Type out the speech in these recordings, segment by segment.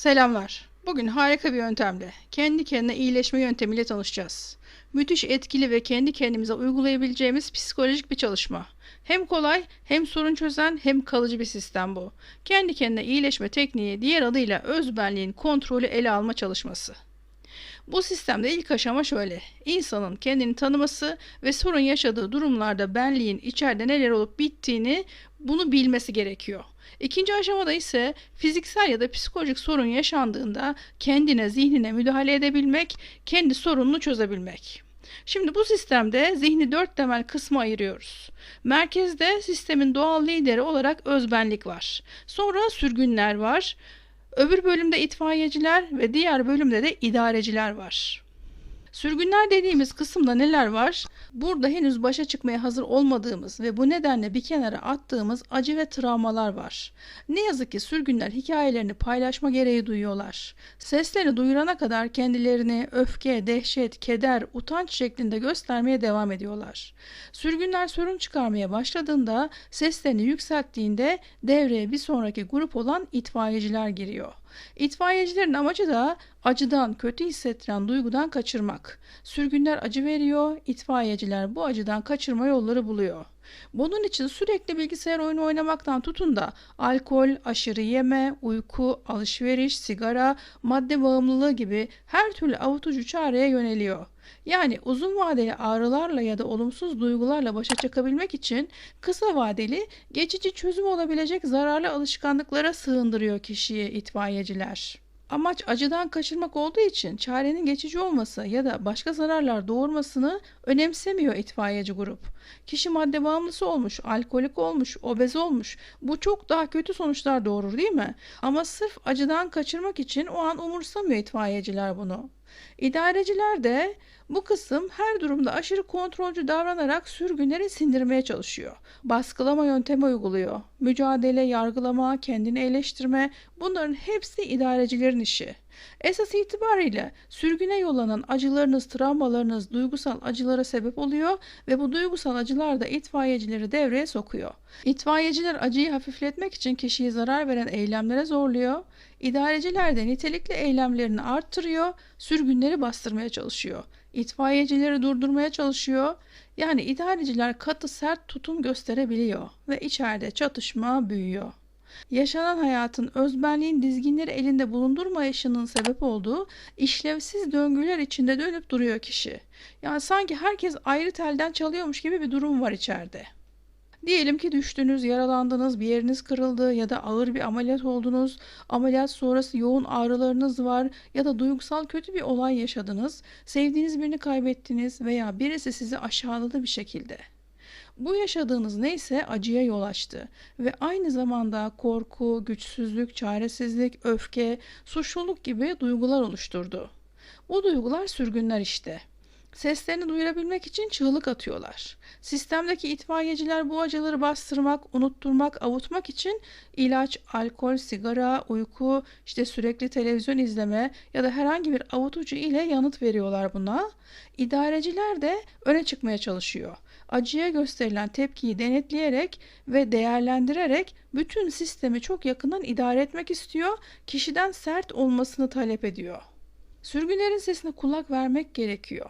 Selamlar. Bugün harika bir yöntemle, kendi kendine iyileşme yöntemiyle tanışacağız. Müthiş etkili ve kendi kendimize uygulayabileceğimiz psikolojik bir çalışma. Hem kolay, hem sorun çözen, hem kalıcı bir sistem bu. Kendi kendine iyileşme tekniği, diğer adıyla özbenliğin kontrolü ele alma çalışması. Bu sistemde ilk aşama şöyle: İnsanın kendini tanıması ve sorun yaşadığı durumlarda benliğin içeride neler olup bittiğini bunu bilmesi gerekiyor. İkinci aşamada ise fiziksel ya da psikolojik sorun yaşandığında kendine, zihnine müdahale edebilmek, kendi sorununu çözebilmek. Şimdi bu sistemde zihni 4 temel kısma ayırıyoruz. Merkezde sistemin doğal lideri olarak özbenlik var. Sonra sürgünler var. Öbür bölümde itfaiyeciler ve diğer bölümde de idareciler var. Sürgünler dediğimiz kısımda neler var? Burada henüz başa çıkmaya hazır olmadığımız ve bu nedenle bir kenara attığımız acı ve travmalar var. Ne yazık ki sürgünler hikayelerini paylaşma gereği duyuyorlar. Seslerini duyurana kadar kendilerini öfke, dehşet, keder, utanç şeklinde göstermeye devam ediyorlar. Sürgünler sorun çıkarmaya başladığında, seslerini yükselttiğinde devreye bir sonraki grup olan itfaiyeciler giriyor. İtfaiyecilerin amacı da acıdan, kötü hissettiren duygudan kaçırmak. Sürgünler acı veriyor, itfaiyeciler bu acıdan kaçırma yolları buluyor. Bunun için sürekli bilgisayar oyunu oynamaktan tutun da alkol, aşırı yeme, uyku, alışveriş, sigara, madde bağımlılığı gibi her türlü avutucu çareye yöneliyor. Yani uzun vadeli ağrılarla ya da olumsuz duygularla başa çıkabilmek için kısa vadeli, geçici çözüm olabilecek zararlı alışkanlıklara sığındırıyor kişiyi itfaiyeciler. Amaç acıdan kaçırmak olduğu için çarenin geçici olması ya da başka zararlar doğurmasını önemsemiyor itfaiyeci grup. Kişi madde bağımlısı olmuş, alkolik olmuş, obez olmuş. Bu çok daha kötü sonuçlar doğurur, değil mi? Ama sırf acıdan kaçırmak için o an umursamıyor itfaiyeciler bunu. İdareciler de bu kısım her durumda aşırı kontrolcü davranarak sürgünleri sindirmeye çalışıyor. Baskılama yöntemi uyguluyor. Mücadele, yargılama, kendini eleştirme, bunların hepsi idarecilerin işi. Esas itibariyle sürgüne yollanan acılarınız, travmalarınız duygusal acılara sebep oluyor ve bu duygusal acılar da itfaiyecileri devreye sokuyor. İtfaiyeciler acıyı hafifletmek için kişiyi zarar veren eylemlere zorluyor. İdareciler de nitelikli eylemlerini arttırıyor, sürgünleri bastırmaya çalışıyor. İtfaiyecileri durdurmaya çalışıyor. Yani idareciler katı sert tutum gösterebiliyor ve içeride çatışma büyüyor. Yaşanan hayatın, özbenliğin dizginleri elinde bulundurmayışının sebep olduğu işlevsiz döngüler içinde dönüp duruyor kişi. Yani sanki herkes ayrı telden çalıyormuş gibi bir durum var içeride. Diyelim ki düştünüz, yaralandınız, bir yeriniz kırıldı ya da ağır bir ameliyat oldunuz. Ameliyat sonrası yoğun ağrılarınız var ya da duygusal kötü bir olay yaşadınız. Sevdiğiniz birini kaybettiniz veya birisi sizi aşağıladı bir şekilde. Bu yaşadığınız neyse acıya yol açtı ve aynı zamanda korku, güçsüzlük, çaresizlik, öfke, suçluluk gibi duygular oluşturdu. Bu duygular sürgünler işte. Seslerini duyurabilmek için çığlık atıyorlar. Sistemdeki itfaiyeciler bu acıları bastırmak, unutturmak, avutmak için ilaç, alkol, sigara, uyku, işte sürekli televizyon izleme ya da herhangi bir avutucu ile yanıt veriyorlar buna. İdareciler de öne çıkmaya çalışıyor. Acıya gösterilen tepkiyi denetleyerek ve değerlendirerek bütün sistemi çok yakından idare etmek istiyor, kişiden sert olmasını talep ediyor. Sürgünlerin sesine kulak vermek gerekiyor.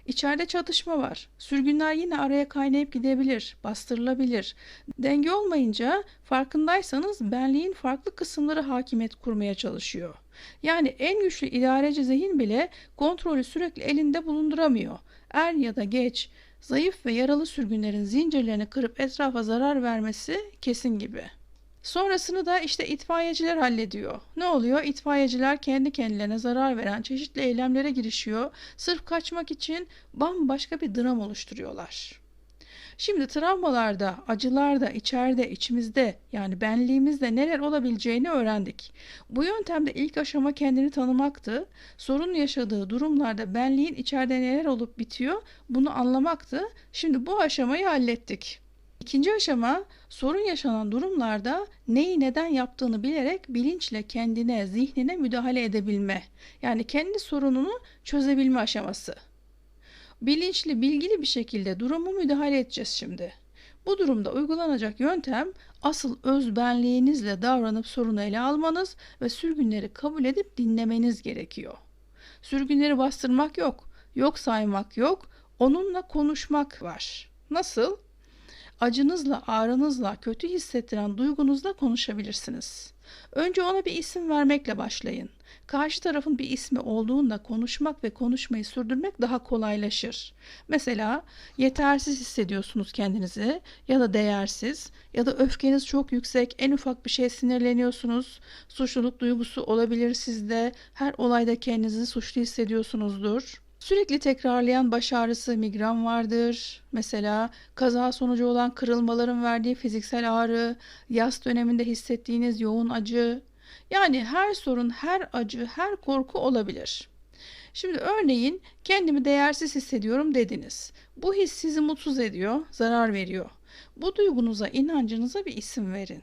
İçeride çatışma var. Sürgünler yine araya kaynayıp gidebilir, bastırılabilir. Denge olmayınca farkındaysanız benliğin farklı kısımları hakimiyet kurmaya çalışıyor. Yani en güçlü idareci zihin bile kontrolü sürekli elinde bulunduramıyor. Er ya da geç, zayıf ve yaralı sürgünlerin zincirlerini kırıp etrafa zarar vermesi kesin gibi. Sonrasını da işte itfaiyeciler hallediyor. Ne oluyor? İtfaiyeciler kendi kendilerine zarar veren çeşitli eylemlere girişiyor. Sırf kaçmak için bambaşka bir dram oluşturuyorlar. Şimdi travmalarda, acılarda, içeride, içimizde yani benliğimizde neler olabileceğini öğrendik. Bu yöntemde ilk aşama kendini tanımaktı. Sorun yaşadığı durumlarda benliğin içeride neler olup bitiyor bunu anlamaktı. Şimdi bu aşamayı hallettik. İkinci aşama sorun yaşanan durumlarda neyi neden yaptığını bilerek bilinçle kendine, zihnine müdahale edebilme. Yani kendi sorununu çözebilme aşaması. Bilinçli, bilgili bir şekilde duruma müdahale edeceğiz şimdi. Bu durumda uygulanacak yöntem asıl özbenliğinizle davranıp sorunu ele almanız ve sürgünleri kabul edip dinlemeniz gerekiyor. Sürgünleri bastırmak yok, yok saymak yok, onunla konuşmak var. Nasıl? Acınızla, ağrınızla, kötü hissettiren duygunuzla konuşabilirsiniz. Önce ona bir isim vermekle başlayın. Karşı tarafın bir ismi olduğunda konuşmak ve konuşmayı sürdürmek daha kolaylaşır. Mesela yetersiz hissediyorsunuz kendinizi ya da değersiz ya da öfkeniz çok yüksek, en ufak bir şeye sinirleniyorsunuz. Suçluluk duygusu olabilir sizde, her olayda kendinizi suçlu hissediyorsunuzdur. Sürekli tekrarlayan baş ağrısı, migren vardır. Mesela kaza sonucu olan kırılmaların verdiği fiziksel ağrı, yas döneminde hissettiğiniz yoğun acı. Yani her sorun, her acı, her korku olabilir. Şimdi örneğin kendimi değersiz hissediyorum dediniz. Bu his sizi mutsuz ediyor, zarar veriyor. Bu duygunuza, inancınıza bir isim verin.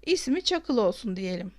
İsmi Çakıl olsun diyelim.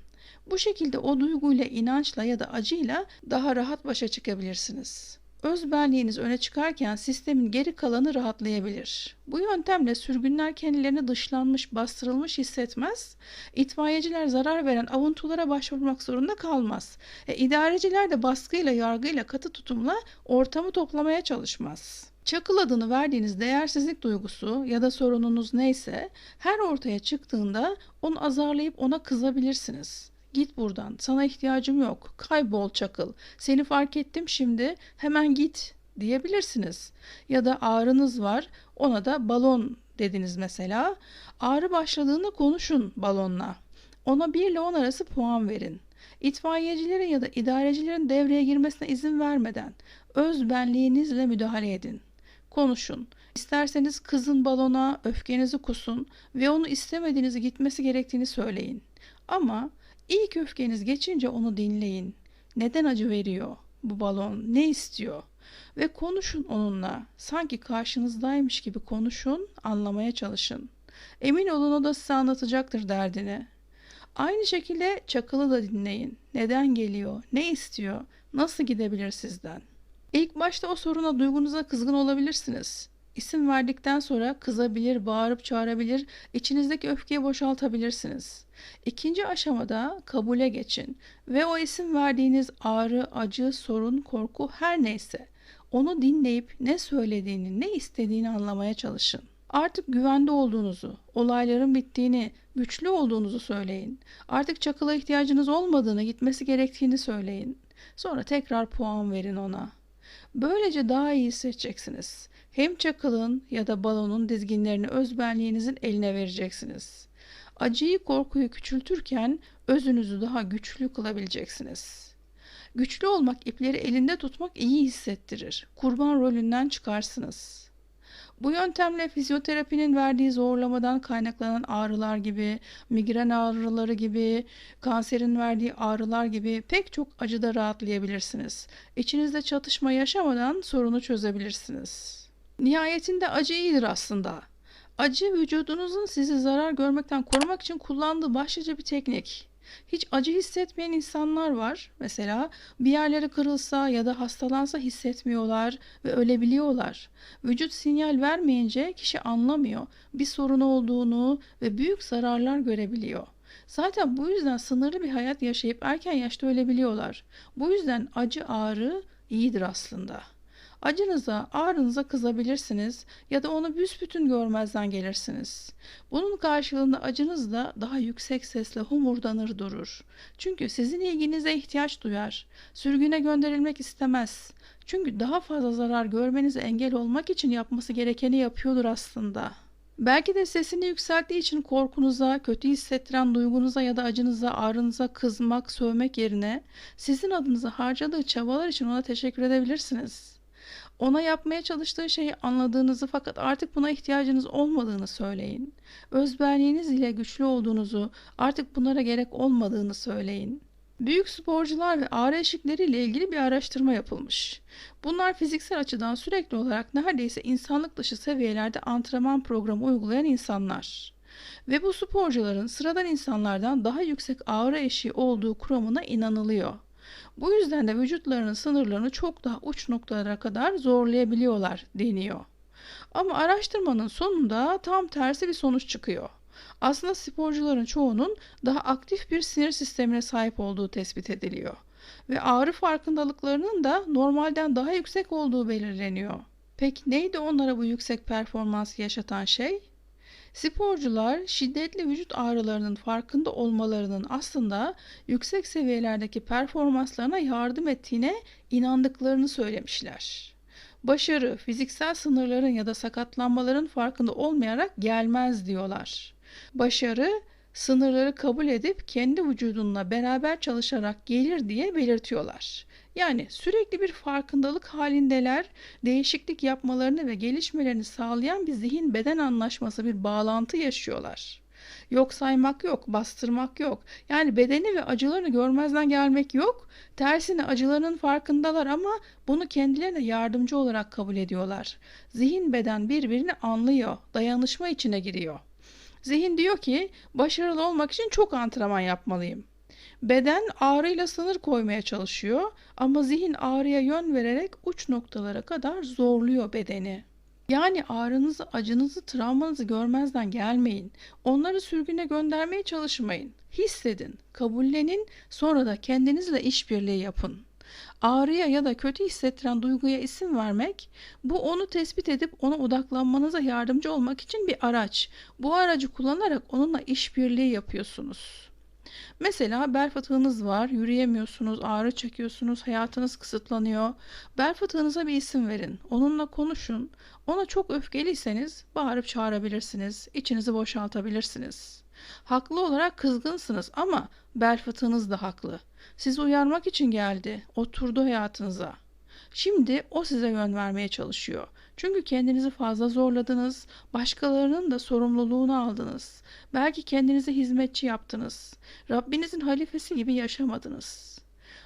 Bu şekilde o duyguyla, inançla ya da acıyla daha rahat başa çıkabilirsiniz. Özbenliğiniz öne çıkarken sistemin geri kalanı rahatlayabilir. Bu yöntemle sürgünler kendilerini dışlanmış, bastırılmış hissetmez. İtfaiyeciler zarar veren avuntulara başvurmak zorunda kalmaz. İdareciler de baskıyla, yargıyla, katı tutumla ortamı toplamaya çalışmaz. Çakıl adını verdiğiniz değersizlik duygusu ya da sorununuz neyse her ortaya çıktığında onu azarlayıp ona kızabilirsiniz. Git buradan, sana ihtiyacım yok, kaybol Çakıl, seni fark ettim şimdi, hemen git diyebilirsiniz. Ya da ağrınız var, ona da balon dediniz mesela. Ağrı başladığında konuşun balonla. Ona 1 ile 10 arası puan verin. İtfaiyecilerin ya da idarecilerin devreye girmesine izin vermeden özbenliğinizle müdahale edin. Konuşun. İsterseniz kızın balona, öfkenizi kusun ve onu istemediğinizi gitmesi gerektiğini söyleyin. Ama ilk öfkeniz geçince onu dinleyin. Neden acı veriyor bu balon? Ne istiyor? Ve konuşun onunla. Sanki karşınızdaymış gibi konuşun, anlamaya çalışın. Emin olun o da size anlatacaktır derdini. Aynı şekilde Çakıl'ı da dinleyin. Neden geliyor? Ne istiyor? Nasıl gidebilir sizden? İlk başta o soruna, duygunuza kızgın olabilirsiniz. İsim verdikten sonra kızabilir, bağırıp çağırabilir, içinizdeki öfkeyi boşaltabilirsiniz. İkinci aşamada kabule geçin ve o isim verdiğiniz ağrı, acı, sorun, korku her neyse onu dinleyip ne söylediğini, ne istediğini anlamaya çalışın. Artık güvende olduğunuzu, olayların bittiğini, güçlü olduğunuzu söyleyin. Artık Çakıl'a ihtiyacınız olmadığını, gitmesi gerektiğini söyleyin. Sonra tekrar puan verin ona. Böylece daha iyi hissedeceksiniz. Hem Çakıl'ın ya da balonun dizginlerini özbenliğinizin eline vereceksiniz. Acıyı, korkuyu küçültürken özünüzü daha güçlü kılabileceksiniz. Güçlü olmak, ipleri elinde tutmak iyi hissettirir. Kurban rolünden çıkarsınız. Bu yöntemle fizyoterapinin verdiği zorlamadan kaynaklanan ağrılar gibi, migren ağrıları gibi, kanserin verdiği ağrılar gibi pek çok acıda rahatlayabilirsiniz. İçinizde çatışma yaşamadan sorunu çözebilirsiniz. Nihayetinde acı iyidir aslında. Acı vücudunuzun sizi zarar görmekten korumak için kullandığı başlıca bir teknik. Hiç acı hissetmeyen insanlar var. Mesela bir yerleri kırılsa ya da hastalansa hissetmiyorlar ve ölebiliyorlar. Vücut sinyal vermeyince kişi anlamıyor, bir sorun olduğunu ve büyük zararlar görebiliyor. Zaten bu yüzden sınırlı bir hayat yaşayıp erken yaşta ölebiliyorlar. Bu yüzden acı, ağrı iyidir aslında. Acınıza, ağrınıza kızabilirsiniz ya da onu büsbütün görmezden gelirsiniz. Bunun karşılığında acınız da daha yüksek sesle homurdanır durur. Çünkü sizin ilginize ihtiyaç duyar. Sürgüne gönderilmek istemez. Çünkü daha fazla zarar görmenize engel olmak için yapması gerekeni yapıyordur aslında. Belki de sesini yükselttiği için korkunuza, kötü hissettiren duygunuza ya da acınıza, ağrınıza kızmak, sövmek yerine sizin adınıza harcadığı çabalar için ona teşekkür edebilirsiniz. Ona yapmaya çalıştığı şeyi anladığınızı fakat artık buna ihtiyacınız olmadığını söyleyin. Özbenliğiniz ile güçlü olduğunuzu, artık bunlara gerek olmadığını söyleyin. Büyük sporcular ve ağrı eşikleriyle ilgili bir araştırma yapılmış. Bunlar fiziksel açıdan sürekli olarak neredeyse insanlık dışı seviyelerde antrenman programı uygulayan insanlar. Ve bu sporcuların sıradan insanlardan daha yüksek ağrı eşiği olduğu kuramına inanılıyor. Bu yüzden de vücutlarının sınırlarını çok daha uç noktalara kadar zorlayabiliyorlar deniyor. Ama araştırmanın sonunda tam tersi bir sonuç çıkıyor. Aslında sporcuların çoğunun daha aktif bir sinir sistemine sahip olduğu tespit ediliyor ve ağrı farkındalıklarının da normalden daha yüksek olduğu belirleniyor. Peki neydi onlara bu yüksek performansı yaşatan şey? Sporcular şiddetli vücut ağrılarının farkında olmalarının aslında yüksek seviyelerdeki performanslarına yardım ettiğine inandıklarını söylemişler. Başarı, fiziksel sınırların ya da sakatlanmaların farkında olmayarak gelmez diyorlar. Başarı, sınırları kabul edip kendi vücudunla beraber çalışarak gelir diye belirtiyorlar. Yani sürekli bir farkındalık halindeler, değişiklik yapmalarını ve gelişmelerini sağlayan bir zihin beden anlaşması, bir bağlantı yaşıyorlar. Yok saymak yok, bastırmak yok. Yani bedeni ve acılarını görmezden gelmek yok. Tersine acılarının farkındalar ama bunu kendilerine yardımcı olarak kabul ediyorlar. Zihin beden birbirini anlıyor, dayanışma içine giriyor. Zihin diyor ki başarılı olmak için çok antrenman yapmalıyım. Beden ağrıyla sınır koymaya çalışıyor ama zihin ağrıya yön vererek uç noktalara kadar zorluyor bedeni. Yani ağrınızı, acınızı, travmanızı görmezden gelmeyin. Onları sürgüne göndermeye çalışmayın. Hissedin, kabullenin, sonra da kendinizle işbirliği yapın. Ağrıya ya da kötü hissettiren duyguya isim vermek, bu onu tespit edip ona odaklanmanıza yardımcı olmak için bir araç. Bu aracı kullanarak onunla işbirliği yapıyorsunuz. Mesela bel fıtığınız var, yürüyemiyorsunuz, ağrı çekiyorsunuz, hayatınız kısıtlanıyor. Bel fıtığınıza bir isim verin, onunla konuşun. Ona çok öfkeliyseniz bağırıp çağırabilirsiniz, içinizi boşaltabilirsiniz. Haklı olarak kızgınsınız ama bel fıtığınız da haklı. Sizi uyarmak için geldi, oturdu hayatınıza. Şimdi o size yön vermeye çalışıyor. Çünkü kendinizi fazla zorladınız, başkalarının da sorumluluğunu aldınız. Belki kendinize hizmetçi yaptınız. Rabbinizin halifesi gibi yaşamadınız.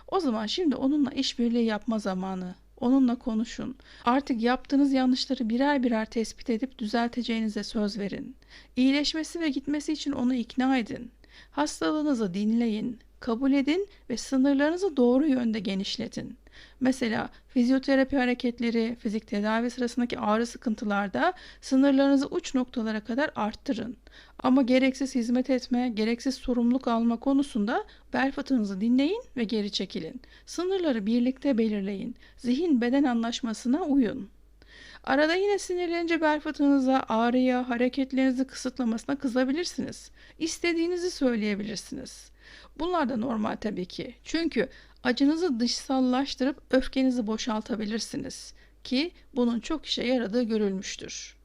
O zaman şimdi onunla işbirliği yapma zamanı. Onunla konuşun. Artık yaptığınız yanlışları birer birer tespit edip düzelteceğinize söz verin. İyileşmesi ve gitmesi için onu ikna edin. Hastalığınızı dinleyin, kabul edin ve sınırlarınızı doğru yönde genişletin. Mesela fizyoterapi hareketleri, fizik tedavi sırasındaki ağrı sıkıntılarda sınırlarınızı uç noktalara kadar arttırın. Ama gereksiz hizmet etme, gereksiz sorumluluk alma konusunda bel fıtığınızı dinleyin ve geri çekilin. Sınırları birlikte belirleyin. Zihin beden anlaşmasına uyun. Arada yine sinirlenince bel fıtığınıza, ağrıya, hareketlerinizi kısıtlamasına kızabilirsiniz. İstediğinizi söyleyebilirsiniz. Bunlar da normal tabii ki. Çünkü acınızı dışsallaştırıp öfkenizi boşaltabilirsiniz ki bunun çok işe yaradığı görülmüştür.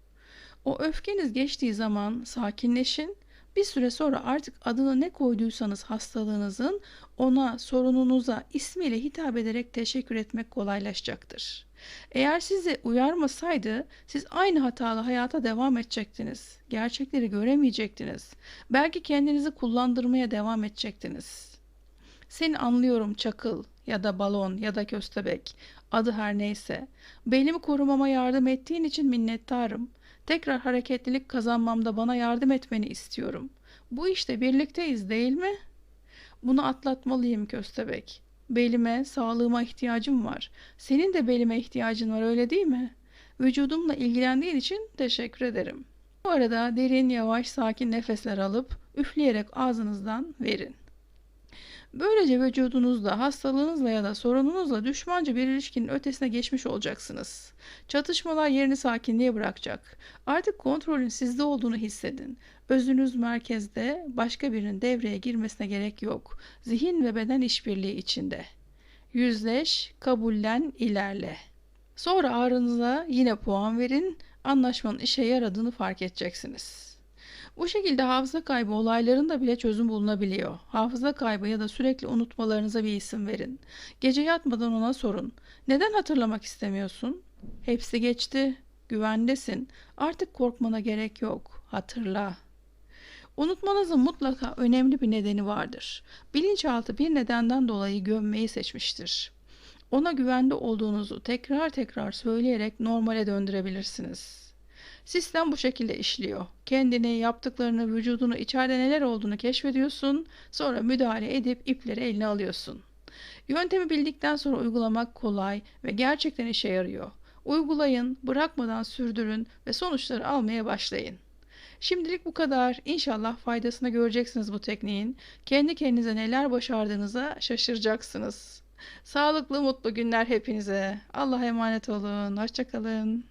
O öfkeniz geçtiği zaman sakinleşin. Bir süre sonra artık adını ne koyduysanız hastalığınızın ona, sorununuza ismiyle hitap ederek teşekkür etmek kolaylaşacaktır. Eğer sizi uyarmasaydı siz aynı hatalı hayata devam edecektiniz. Gerçekleri göremeyecektiniz. Belki kendinizi kullandırmaya devam edecektiniz. Seni anlıyorum çakıl ya da balon ya da köstebek, adı her neyse. Belimi korumama yardım ettiğin için minnettarım. Tekrar hareketlilik kazanmamda bana yardım etmeni istiyorum. Bu işte birlikteyiz değil mi? Bunu atlatmalıyım köstebek. Belime, sağlığıma ihtiyacım var. Senin de belime ihtiyacın var öyle değil mi? Vücudumla ilgilendiğin için teşekkür ederim. Bu arada derin, yavaş, sakin nefesler alıp üfleyerek ağzınızdan verin. Böylece vücudunuzda, hastalığınızla ya da sorununuzla düşmanca bir ilişkinin ötesine geçmiş olacaksınız. Çatışmalar yerini sakinliğe bırakacak. Artık kontrolün sizde olduğunu hissedin. Özünüz merkezde, başka birinin devreye girmesine gerek yok. Zihin ve beden işbirliği içinde. Yüzleş, kabullen, ilerle. Sonra ağrınıza yine puan verin. Anlaşmanın işe yaradığını fark edeceksiniz. Bu şekilde hafıza kaybı olaylarında bile çözüm bulunabiliyor. Hafıza kaybı ya da sürekli unutmalarınıza bir isim verin. Gece yatmadan ona sorun. Neden hatırlamak istemiyorsun? Hepsi geçti. Güvendesin. Artık korkmana gerek yok. Hatırla. Unutmanızın mutlaka önemli bir nedeni vardır. Bilinçaltı bir nedenden dolayı gömmeyi seçmiştir. Ona güvende olduğunuzu tekrar tekrar söyleyerek normale döndürebilirsiniz. Sistem bu şekilde işliyor. Kendini, yaptıklarını, vücudunu, içeride neler olduğunu keşfediyorsun, sonra müdahale edip ipleri eline alıyorsun. Yöntemi bildikten sonra uygulamak kolay ve gerçekten işe yarıyor. Uygulayın, bırakmadan sürdürün ve sonuçları almaya başlayın. Şimdilik bu kadar. İnşallah faydasını göreceksiniz bu tekniğin. Kendi kendinize neler başardığınıza şaşıracaksınız. Sağlıklı, mutlu günler hepinize. Allah'a emanet olun. Hoşça kalın.